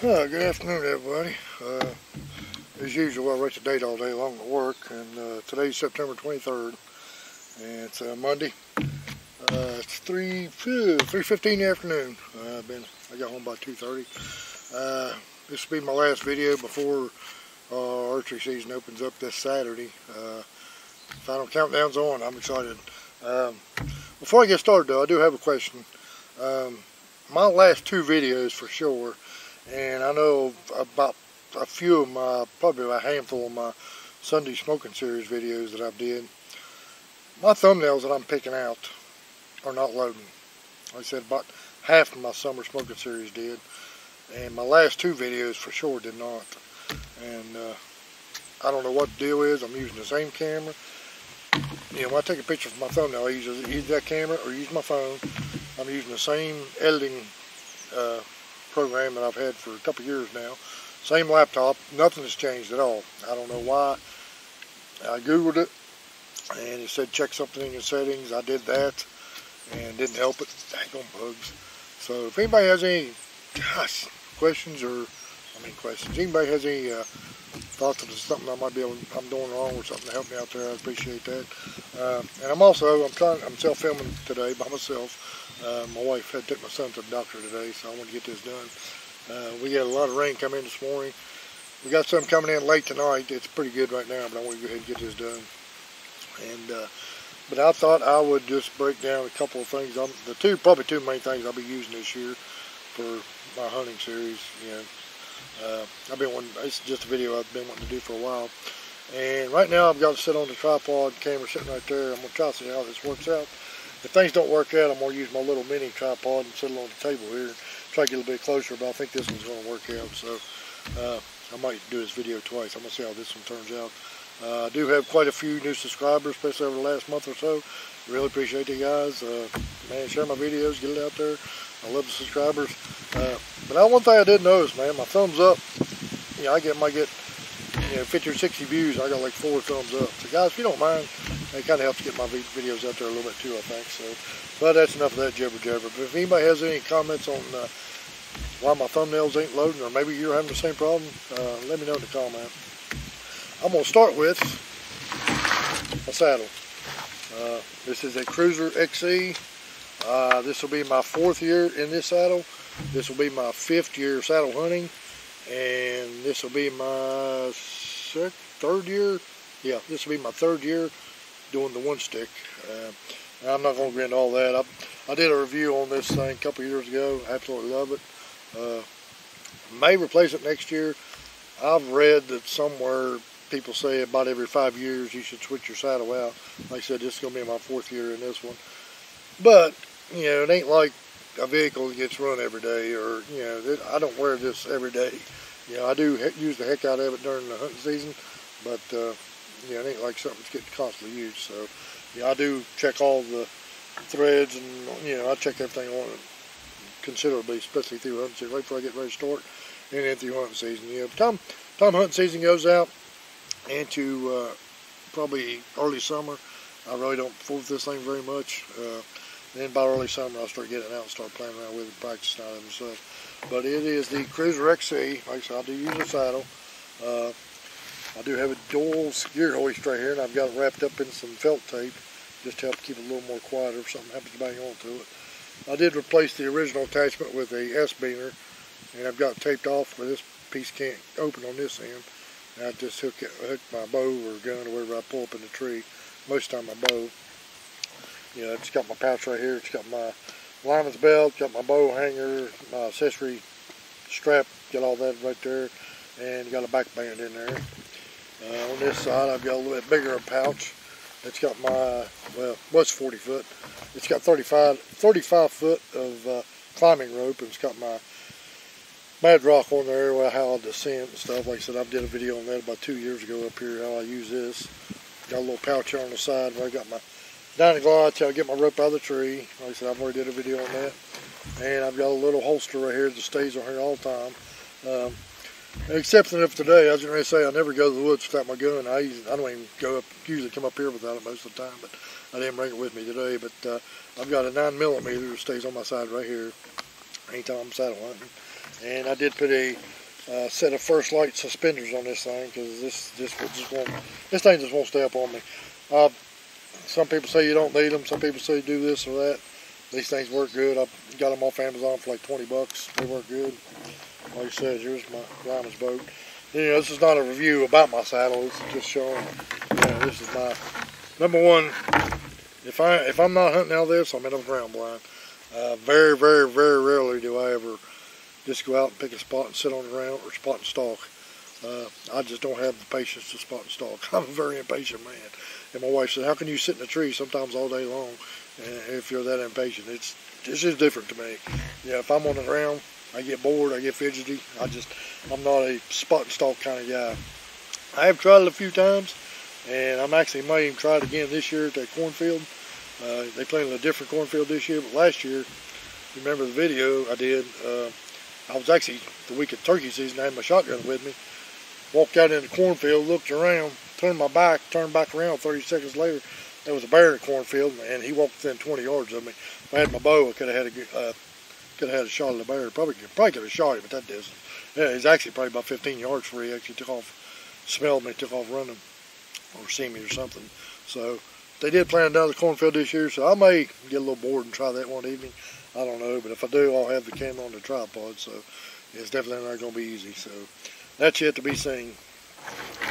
Good afternoon, everybody. As usual, I write the date all day long at work, and today's September 23rd, and it's Monday. It's 3:15 in the afternoon. I got home by 2:30. This will be my last video before archery season opens up this Saturday. Final countdown's on. I'm excited. Before I get started, though, I do have a question. My last two videos for sure, and I know about a few of my, probably a handful of my Sunday smoking series videos that I've did. My thumbnails that I'm picking out are not loading. Like I said, about half of my summer smoking series did, and my last two videos for sure did not. And I don't know what the deal is. I'm using the same camera. You know, when I take a picture of my thumbnail, I use that camera or use my phone. I'm using the same editing program that I've had for a couple years now. Same laptop. Nothing has changed at all. I don't know why. I Googled it, and it said check something in your settings. I did that, and didn't help it. Daggone bugs. So if anybody has any, questions or, anybody has any thoughts of something I'm doing wrong or something to help me out there, I appreciate that. And I'm self-filming today by myself. My wife took my son to the doctor today, so I want to get this done. We got a lot of rain come in this morning. We got some coming in late tonight. It's pretty good right now, but I want to go ahead and get this done. And but I thought I would just break down a couple of things. Probably two main things I'll be using this year for my hunting series. You know, it's just a video I've been wanting to do for a while. And right now I've got to sit on the tripod camera sitting right there. I'm going to try to see how this works out. If things don't work out, I'm going to use my little mini tripod and sit it on the table here and try to get a little bit closer, but I think this one's going to work out. So I might do this video twice. I'm going to see how this one turns out. I do have quite a few new subscribers, especially over the last month or so. Really appreciate you guys. Man, share my videos, get it out there. I love the subscribers. But one thing I did notice, man, my thumbs up, you know, I might get 50 or 60 views. I got like 4 thumbs up. So guys, if you don't mind, it kind of helps get my videos out there a little bit too, I think. So, but that's enough of that jibber jabber. But if anybody has any comments on why my thumbnails ain't loading, or maybe you're having the same problem, let me know in the comment. I'm going to start with a saddle. This is a Cruiser XE. This will be my 4th year in this saddle. This will be my 5th year saddle hunting, and this will be my 3rd year. Yeah, this will be my 3rd year doing the one stick. And I'm not going to get into all that. I did a review on this thing a couple years ago. I absolutely love it. May replace it next year. I've read that somewhere people say about every 5 years you should switch your saddle out. Like I said, this is going to be my 4th year in this one. But, you know, it ain't like a vehicle that gets run every day, or, you know, I don't wear this every day. You know, I do use the heck out of it during the hunting season, but, you know, it ain't like something that's getting constantly used. So, yeah, I do check all the threads, and, you know, I check everything on it considerably, especially through hunting season, right before I get ready to start, and then through hunting season. You know, time hunting season goes out into probably early summer, I really don't fool with this thing very much. Then by early summer, I'll start getting it out and start playing around with it, practicing out of it and stuff. But it is the Cruiser XE. Like I said, I do use a saddle. I do have a dual gear hoist right here, and I've got it wrapped up in some felt tape just to help keep it a little more quiet if something happens to bang onto it. I did replace the original attachment with a S-beaner, and I've got it taped off where this piece can't open on this end. And I just hook my bow or gun or whatever I pull up in the tree. Most of the time my bow. You know, it's got my pouch right here. It's got my lineman's belt, got my bow hanger, my accessory strap, got all that right there, and got a back band in there. On this side, I've got a little bit bigger pouch. It's got my, well, what's 40 foot? It's got 35 foot of climbing rope, and it's got my Mad Rock on there, how I descend and stuff. Like I said, I did a video on that about 2 years ago up here, how I use this. Got a little pouch here on the side where I got my Dynaglide till I get my rope out of the tree. Like I said, I've already did a video on that. And I've got a little holster right here that stays on here all the time. Except for today, I was going to say I never go to the woods without my gun. I don't even usually come up here without it most of the time, but I didn't bring it with me today. But I've got a 9mm that stays on my side right here anytime I'm saddle hunting. and I did put a set of First Light suspenders on this thing because this thing just won't stay up on me. Some people say you don't need them. Some people say do this or that. These things work good. I got them off Amazon for like 20 bucks. They work good. Like I said, here's my Ryman's boat. You know, this is not a review about my saddle. This is just showing. This is my number one. If I'm not hunting out of this, I'm in a ground blind. Very, very, very rarely do I ever just go out and pick a spot and sit on the ground or spot and stalk. I just don't have the patience to spot and stalk. I'm a very impatient man. And my wife said, how can you sit in a tree sometimes all day long if you're that impatient? It's just different to me. Yeah, if I'm on the ground, I get bored, I get fidgety. I'm not a spot and stalk kind of guy. I have tried it a few times, and I'm actually might even try it again this year at that cornfield. They planted a different cornfield this year, but last year, you remember the video I did, I was actually, the week of turkey season, I had my shotgun with me. Walked out in the cornfield, looked around, turned back around 30 seconds later. There was a bear in the cornfield, and he walked within 20 yards of me. If I had my bow, I could have had a shot at the bear. Probably could have shot him at that distance. Yeah, he's actually probably about 15 yards before he actually took off, smelled me, took off running, or seen me or something. So they did plant another cornfield this year, so I may get a little bored and try that one evening. I don't know, but if I do, I'll have the camera on the tripod, so it's definitely not going to be easy. So that's yet to be seen.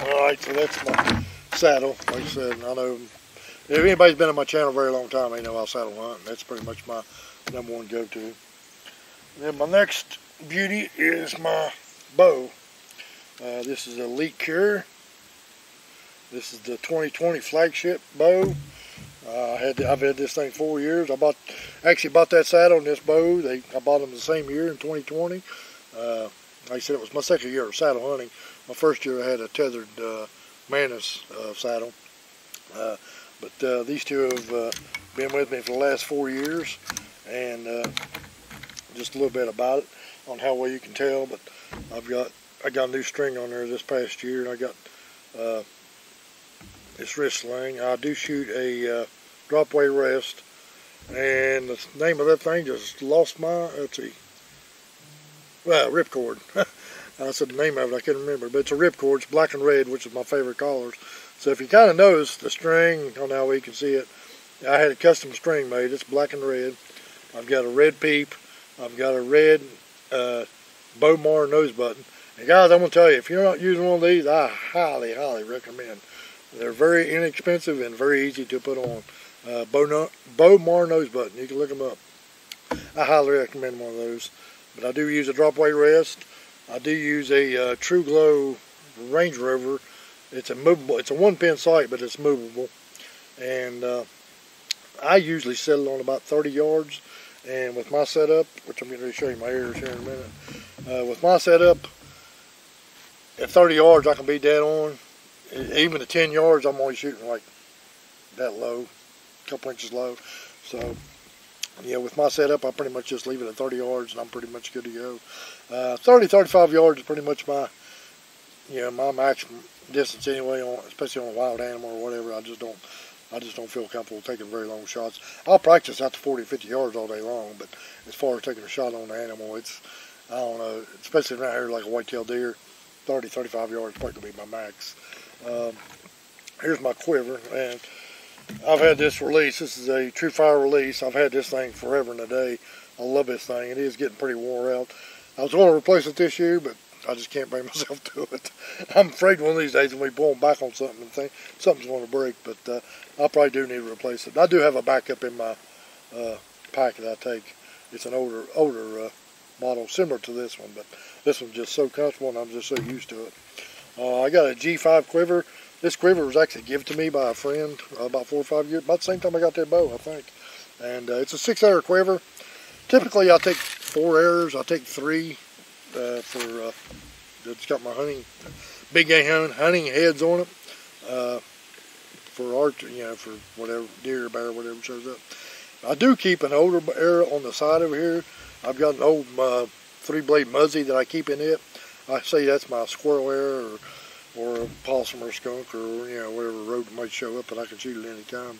Alright, so that's my saddle. Like I said, I know if anybody's been on my channel a very long time, they know I'll saddle hunt. That's pretty much my number one go-to. Then my next beauty is my bow. This is a recurve. This is the 2020 flagship bow. I've had this thing 4 years. I actually bought that saddle and this bow. I bought them the same year in 2020. Like I said, it was my second year of saddle hunting. My first year I had a tethered Manus saddle. But these two have been with me for the last 4 years. And just a little bit about it on how well you can tell. But I got a new string on there this past year. And I got this wrist sling. I do shoot a drop weight rest. And the name of that thing just lost my, let's see. Well, ripcord. I said the name of it, I couldn't remember. But it's a ripcord. It's black and red, which is my favorite colors. So if you kind of notice the string, I don't know how well you can see it. I had a custom string made. It's black and red. I've got a red peep. I've got a red Bowmar nose button. And guys, I'm going to tell you, if you're not using one of these, I highly, highly recommend. They're very inexpensive and very easy to put on. Bowmar nose button. You can look them up. I highly recommend one of those. But I do use a drop weight rest. I do use a True Glow Range Rover. It's a movable. It's a 1-pin sight, but it's movable. And I usually settle on about 30 yards. And with my setup, which I'm going to show you my ears here in a minute. With my setup, at 30 yards I can be dead on. Even at 10 yards I'm only shooting like that low, a couple inches low. So yeah, with my setup I pretty much just leave it at 30 yards and I'm pretty much good to go. 30-35 yards is pretty much my my maximum distance anyway, especially on a wild animal or whatever. I just don't feel comfortable taking very long shots. I'll practice out to 40-50 yards all day long, but as far as taking a shot on the animal, it's, I don't know, especially around here like a white-tailed deer, 30-35 yards is probably going to be my max. Here's my quiver, and I've had this release. This is a True Fire release. I've had this thing forever and a day. I love this thing. It is getting pretty wore out. I was going to replace it this year, but I just can't bring myself to it. I'm afraid one of these days when we pull them back on something and think something's going to break, but I probably do need to replace it. I do have a backup in my pack that I take. It's an older model similar to this one, but this one's just so comfortable and I'm just so used to it. I got a G5 quiver. This quiver was actually given to me by a friend about 4 or 5 years, about the same time I got that bow, I think. And it's a 6-arrow quiver. Typically I'll take 4 arrows. I'll take 3 it's got my big game hunting heads on it. For art, for whatever, deer, bear, whatever shows up. I do keep an older arrow on the side over here. I've got an old 3-blade Muzzy that I keep in it. I say that's my squirrel arrow or a possum or skunk or whatever rodent might show up, and I can shoot it any time.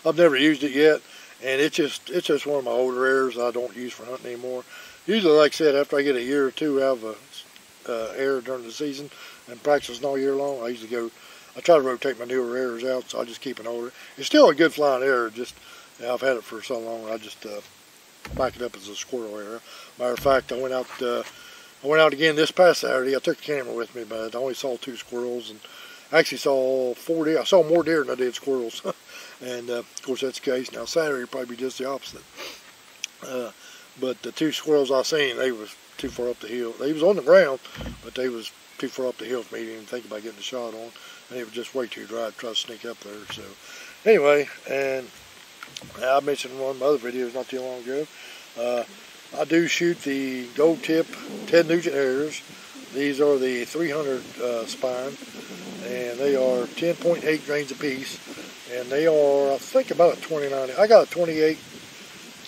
I've never used it yet, and it's just one of my older arrows I don't use for hunting anymore. Usually, like I said, after I get a year or two out of air during the season and practicing all year long, I try to rotate my newer arrows out, so I just keep an older. It's still a good flying arrow, just I've had it for so long, I just back it up as a squirrel arrow. Matter of fact, I went out again this past Saturday. I took the camera with me, but I only saw 2 squirrels, and I actually saw 4 deer. I saw more deer than I did squirrels, and of course that's the case. Now Saturday will probably be just the opposite. But the 2 squirrels I seen, they was too far up the hill. They was on the ground, but they was too far up the hill for me to even think about getting a shot on, and it was just way too dry to try to sneak up there. So anyway, and I mentioned in one of my other videos not too long ago, I do shoot the gold tip Ted Nugent arrows. These are the 300 spine, and they are 10.8 grains apiece, and they are, I think, about a 29. I got a 28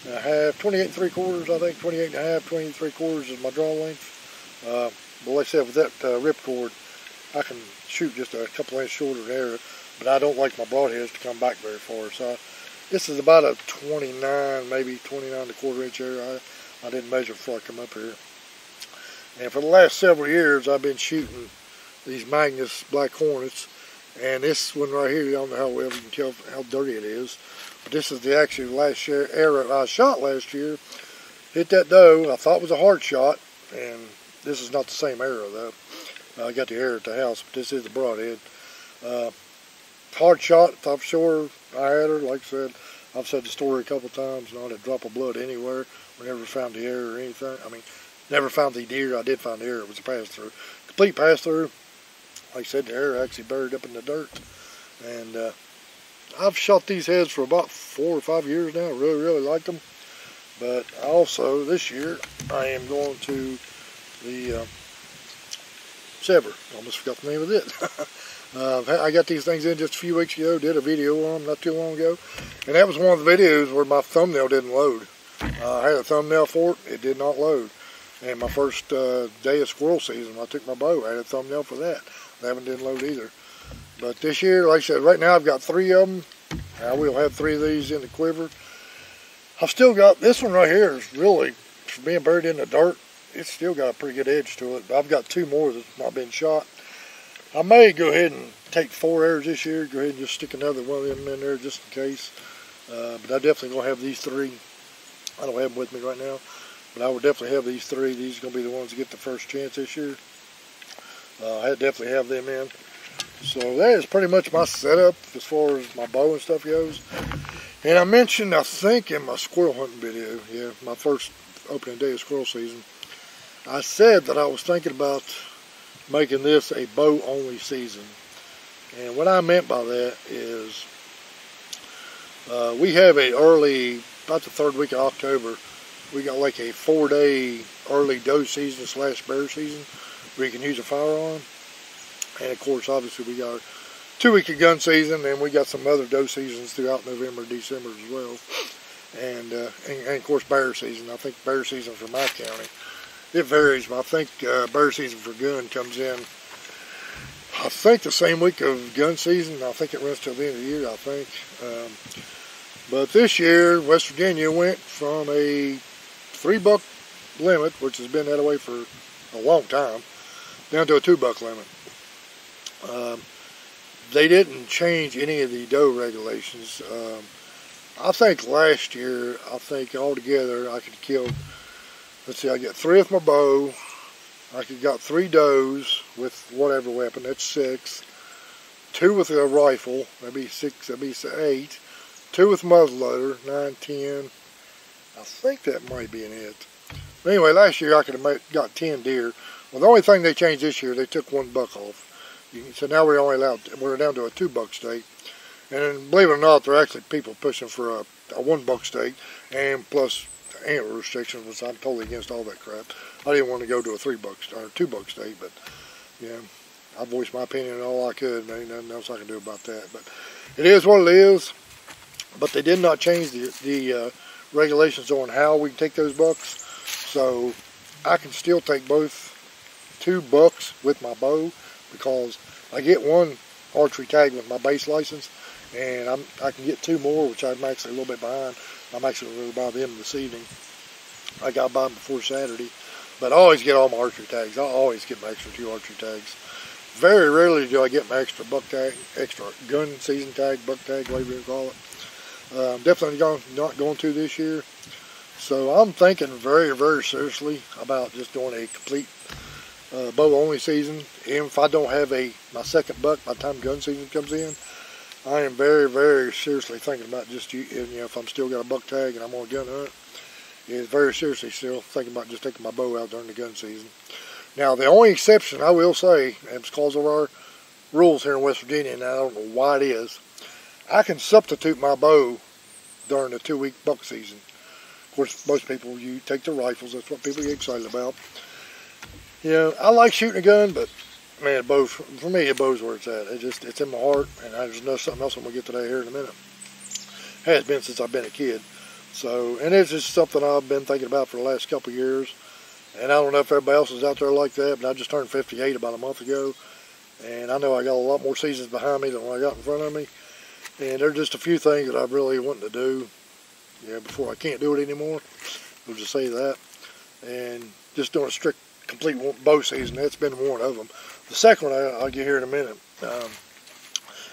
and a half, 28 3/4, I think, 28 and a half, 28 3/4 is my draw length. But like I said, with that ripcord, I can shoot just a couple inches shorter than arrow, but I don't like my broadheads to come back very far. So this is about a 29, maybe 29 1/4 inch arrow. I didn't measure before I come up here. And for the last several years, I've been shooting these Magnus Black Hornets. And this one right here, I don't know how well you can tell how dirty it is. But this is the actual last arrow I shot last year. Hit that doe. I thought it was a hard shot. And this is not the same arrow, though. I got the arrow at the house, but this is the broadhead. Hard shot. Thought for sure I had her. Like I said, I've said the story a couple times. Not a drop of blood anywhere. We never found the arrow or anything. I mean, never found the deer. I did find the arrow. It was a pass-through. Complete pass-through. Like I said, the arrow actually buried up in the dirt. And I've shot these heads for about 4 or 5 years now. Really, really like them. But also, this year, I am going to the Sever. Almost forgot the name of it. I got these things in just a few weeks ago. Did a video on them not too long ago. And that was one of the videos where my thumbnail didn't load. I had a thumbnail for it. It did not load. And my first day of squirrel season, I took my bow. I had a thumbnail for that. That one didn't load either. But this year, like I said, right now I've got 3 of them. I will have 3 of these in the quiver. I've still got, this one right here is really, for being buried in the dirt, it's still got a pretty good edge to it. But I've got 2 more that's not been shot. I may go ahead and take 4 arrows this year. Go ahead and just stick another one of them in there just in case. But I definitely going to have these 3. I don't have them with me right now, but I will definitely have these 3. These are going to be the ones that get the first chance this year. I definitely have them in. So that is pretty much my setup as far as my bow and stuff goes. And I mentioned, I think in my squirrel hunting video, yeah, my first opening day of squirrel season, I said that I was thinking about making this a bow only season. And what I meant by that is we have a early, about the 3rd week of October, we got like a 4-day early doe season / bear season where you can use a firearm. And of course, obviously, we got 2-week of gun season, and we got some other doe seasons throughout November and December as well. And of course, bear season. I think bear season for my county, it varies, but I think bear season for gun comes in, I think, the same week of gun season. I think it runs till the end of the year, I think. But this year, West Virginia went from a 3-buck limit, which has been that way for a long time, down to a 2-buck limit. They didn't change any of the doe regulations. I think last year, I think altogether I could kill, let's see, I got 3 with my bow. I could got 3 does with whatever weapon, that's 6. 2 with a rifle, that'd be 6, that'd be 8. 2 with muzzleloader, 9, 10. I think that might be an it. But anyway, last year I could have got 10 deer. Well, the only thing they changed this year, they took 1 buck off. So now we're down to a 2-buck state. And believe it or not, there are actually people pushing for a 1-buck state, and plus antler restrictions, which I'm totally against all that crap. I didn't want to go to a 3-buck or 2-buck state, but yeah, I voiced my opinion all I could. There ain't nothing else I can do about that. But it is what it is. But they did not change the regulations on how we can take those bucks. So I can still take both 2 bucks with my bow, because I get 1 archery tag with my base license, and I can get 2 more, which I'm actually a little bit behind. I'm actually going to buy them this evening. I got to buy them before Saturday. But I always get all my archery tags. I always get my extra 2 archery tags. Very rarely do I get my extra buck tag, extra gun season tag, buck tag, whatever you call it. Definitely not going to this year. So I'm thinking very, very seriously about just doing a complete bow only season. Even if I don't have my second buck by the time gun season comes in, I am very, very seriously thinking about just, if I'm still got a buck tag and I'm on a gun hunt, is very seriously still thinking about just taking my bow out during the gun season. Now, the only exception I will say, and it's because of our rules here in West Virginia, and I don't know why it is, I can substitute my bow during the 2-week buck season. Of course, most people, you take their rifles. That's what people get excited about. I like shooting a gun, but man, for me, a bow's where it's at. It's in my heart, and there's something else I'm gonna get to that here in a minute. Has been since I've been a kid. So, and it's just something I've been thinking about for the last couple of years. And I don't know if everybody else is out there like that, but I just turned 58 about a month ago. And I know I got a lot more seasons behind me than what I got in front of me. And there's just a few things that I really want to do, before I can't do it anymore. We'll just say that. And just doing a strict, complete bow season, that's been one of them. The second one I'll get here in a minute.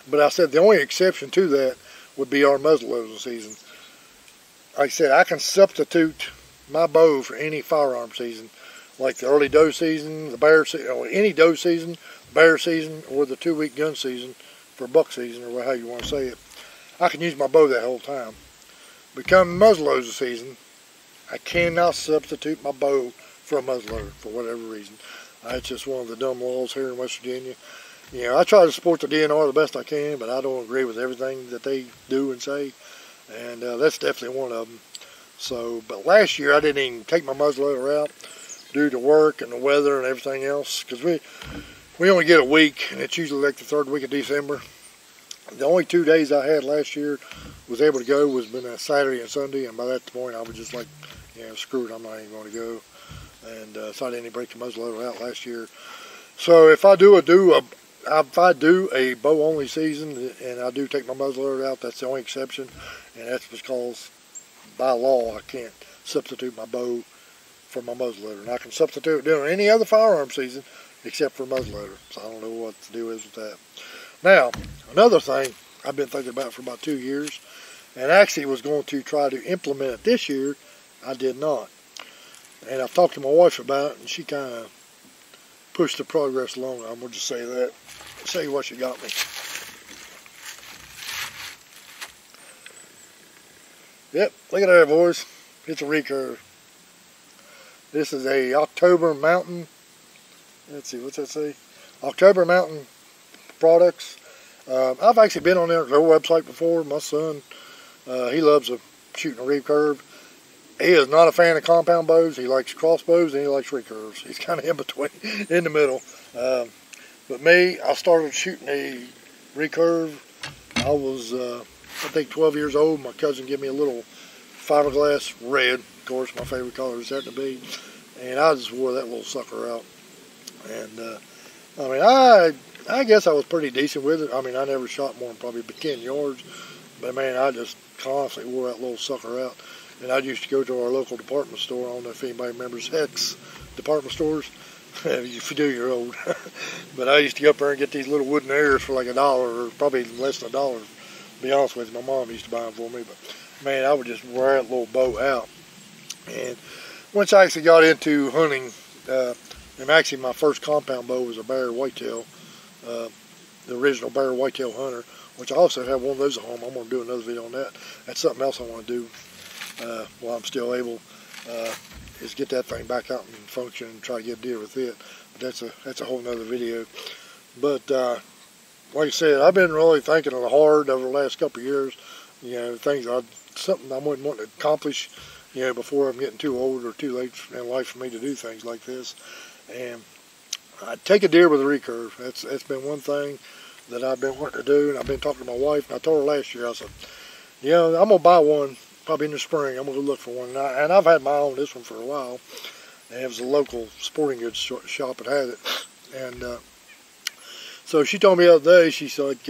But I said the only exception to that would be our muzzleloading season. Like I said, I can substitute my bow for any firearm season, like the early doe season, the bear season, or any doe season, bear season, or the 2-week gun season for buck season, or how you want to say it. I can use my bow that whole time. Become muzzleloader season, I cannot substitute my bow for a muzzleloader for whatever reason. It's just one of the dumb laws here in West Virginia. I try to support the DNR the best I can, but I don't agree with everything that they do and say. And that's definitely one of them. So, but last year I didn't even take my muzzleloader out due to work and the weather and everything else, because we only get a week, and it's usually like the 3rd week of December. The only 2 days I had last year was able to go was been a Saturday and Sunday, and by that point I was just like, screw it, I'm not even going to go. And so I didn't even break the muzzleloader out last year. So if I do a bow only season and I do take my muzzleloader out, that's the only exception, and that's because by law I can't substitute my bow for my muzzleloader. And I can substitute it during any other firearm season except for muzzleloader. So I don't know what the deal is with that. Now, another thing I've been thinking about for about 2 years, and actually was going to try to implement it this year, I did not. And I've talked to my wife about it, and she kind of pushed the progress along. I'm going to just say that. Say what she got me. Yep, look at that, boys. It's a recurve. This is a October Mountain. Let's see, what's that say? October Mountain Products. I've actually been on their website before. My son, he loves shooting a recurve. He is not a fan of compound bows. He likes crossbows and he likes recurves. He's kind of in between, in the middle. But me, I started shooting a recurve. I was, I think, 12 years old. My cousin gave me a little fiberglass red. Of course, my favorite color is that to be. And I just wore that little sucker out. And, I mean, I guess I was pretty decent with it. I mean, I never shot more than probably 10 yards. But, man, I just constantly wore that little sucker out. And I used to go to our local department store. I don't know if anybody remembers Heck's department stores. If you do, you're old. But I used to go up there and get these little wooden arrows for like $1, or probably less than $1. To be honest with you, my mom used to buy them for me. But, man, I would just wear that little bow out. And once I actually got into hunting, and actually my first compound bow was a bear whitetail, the original bear whitetail hunter, which I also have one of those at home. I'm going to do another video on that. That's something else I want to do while I'm still able, is get that thing back out and function and try to get a deer with it. But that's a whole nother video. But like I said, I've been really thinking hard over the last couple of years. Something I wouldn't want to accomplish, before I'm getting too old or too late in life for me to do things like this. And I'd take a deer with a recurve. That's been one thing that I've been wanting to do. And I've been talking to my wife. And I told her last year, I said, I'm going to buy one probably in the spring. I'm going to look for one. And I've had my own, this one, for a while. And it was a local sporting goods shop that had it. And so she told me the other day, she's like,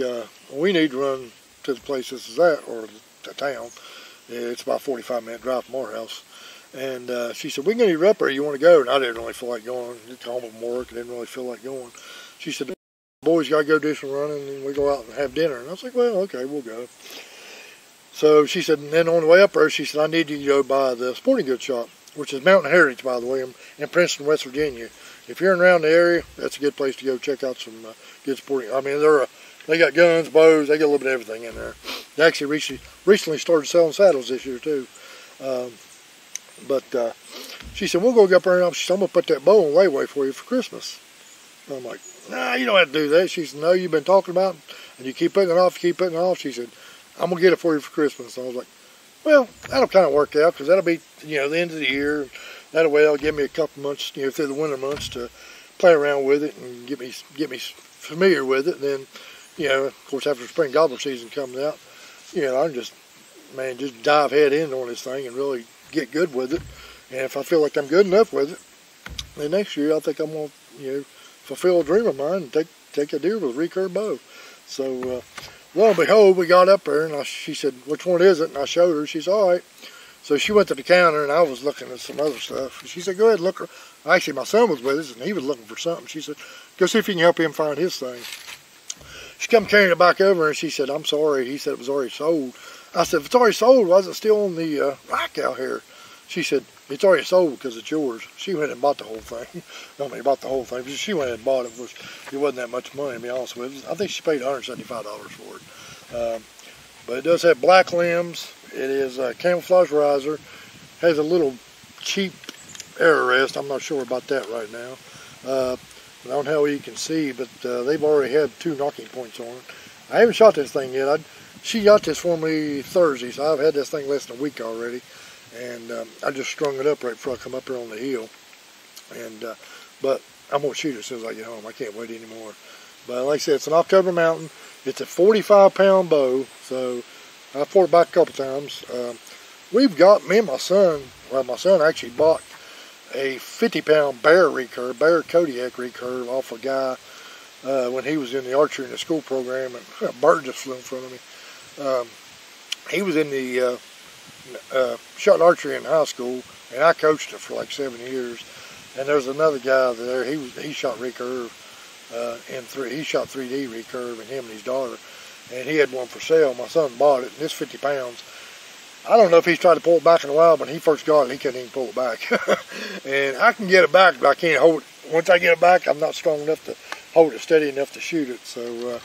we need to run to the place this is at, or the town. It's about a 45-minute drive from our house. And she said, we can get you up there, you want to go? And I didn't really feel like going. Get home from work, I didn't really feel like going. She said, the boys got to go do some running, and we go out and have dinner. And I was like, well, okay, we'll go. So she said, and then on the way up there, she said, I need you to go by the sporting goods shop, which is Mountain Heritage, by the way, in Princeton, West Virginia. If you're around the area, that's a good place to go check out some good sporting. I mean, they got guns, bows, they got a little bit of everything in there. They actually recently started selling saddles this year, too. But she said, we'll go up there, and she said, I'm going to put that bow on layaway for you for Christmas. And I'm like, nah, you don't have to do that. She said, no, you've been talking about it, and you keep putting it off, She said, I'm going to get it for you for Christmas. And I was like, well, that'll kind of work out, because that'll be, the end of the year. That way that'll give me a couple months, through the winter months to play around with it and get me familiar with it. And then, of course, after spring gobbler season comes out, I can just dive head in on this thing and really get good with it. And if I feel like I'm good enough with it, then next year I think I'm going to, fulfill a dream of mine and take a deer with a recurve bow. So, lo and behold, we got up there, and she said, which one is it? And I showed her. She said, all right. So she went to the counter, and I was looking at some other stuff. And she said, go ahead and look. Actually, my son was with us, and he was looking for something. She said, go see if you can help him find his thing. She come carrying it back over, and she said, I'm sorry. He said it was already sold. I said, if it's already sold, why is it still on the rack out here? She said, it's already sold because it's yours. She went and bought the whole thing. Bought the whole thing. She went and bought it. It wasn't that much money, to be honest with you. I think she paid $175 for it. But it does have black limbs. It is a camouflage riser. Has a little cheap air rest. I'm not sure about that right now. I don't know how you can see, but they've already had 2 knocking points on it. I haven't shot this thing yet. She got this for me Thursday, so I've had this thing less than a week already. And I just strung it up right before I come up here on the hill. And but I'm going to shoot it as soon as I get home. I can't wait anymore. But like I said, it's an October Mountain. It's a 45-pound bow, so I poured it back a couple times. We've got, me and my son, my son actually bought a 50-pound Bear Kodiak recurve off a guy when he was in the archery in the school program, and a bird just flew in front of me. He was in the shot archery in high school, and I coached it for like 7 years. And there's another guy there, he shot recurve, he shot 3D recurve, and him and his daughter, and he had one for sale. My son bought it, and it's 50 pounds. I don't know if he's tried to pull it back in a while, but when he first got it, he couldn't even pull it back. And I can get it back, but I can't hold it. Once I get it back, I'm not strong enough to hold it steady enough to shoot it. So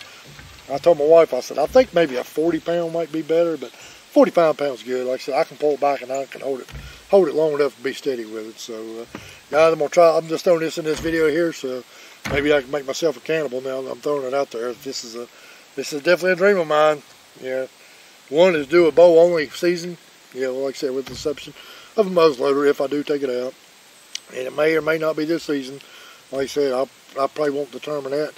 I told my wife, I said, I think maybe a 40-pound might be better, but 45 pounds good. Like I said, I can pull it back, and I can hold it long enough to be steady with it. So guys, I'm gonna try. I'm just throwing this in this video here, so maybe I can make myself a cannibal now that I'm throwing it out there. This is definitely a dream of mine. One is do a bow only season. Like I said, with the exception of a muzzleloader, if I do take it out, and it may or may not be this season. Like I said, I probably won't determine that.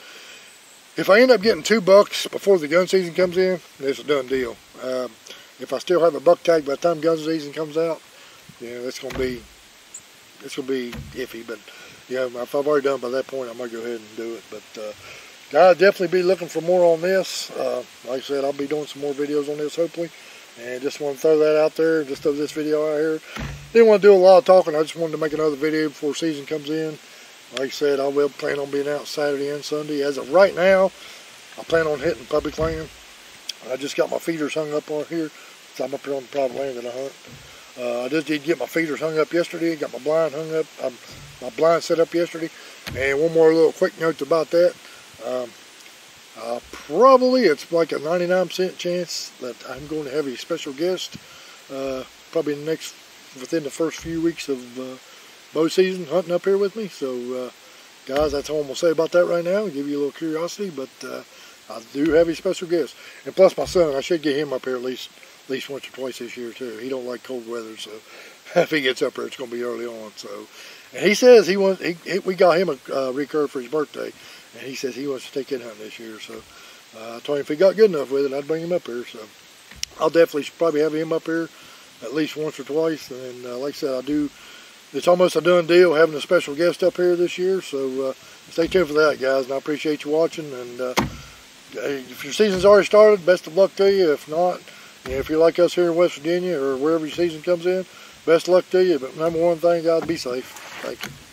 If I end up getting 2 bucks before the gun season comes in, it's a done deal. If I still have a buck tag by the time gun season comes out, it's gonna be iffy. But if I've already done it by that point, I might go ahead and do it. But guys, definitely be looking for more on this. Like I said, I'll be doing some more videos on this hopefully, and just want to throw that out there. Just throw this video out here. Didn't want to do a lot of talking. I just wanted to make another video before season comes in. Like I said, I will plan on being out Saturday and Sunday. As of right now, I plan on hitting public land. I just got my feeders hung up on here. So I'm up here on the private land that I hunt. I just did get my feeders hung up yesterday. Got my blind hung up. My blind set up yesterday. And one more little quick note about that. Probably it's like a 99% chance that I'm going to have a special guest. Probably within the first few weeks of bow season hunting up here with me. So guys, that's all I'm going to say about that right now. I'll give you a little curiosity, but I do have a special guest. And plus my son, I should get him up here at least once or twice this year too. He don't like cold weather, so if he gets up here, it's going to be early on. So, and he says we got him a recurve for his birthday, and he says he wants to take it hunting this year. So I told him if he got good enough with it, I'd bring him up here. So I'll definitely probably have him up here at least once or twice. And like I said, it's almost a done deal having a special guest up here this year. So stay tuned for that, guys. And I appreciate you watching. And if your season's already started, best of luck to you. If not, if you're like us here in West Virginia or wherever your season comes in, best luck to you, but number one thing, God, be safe. Thank you.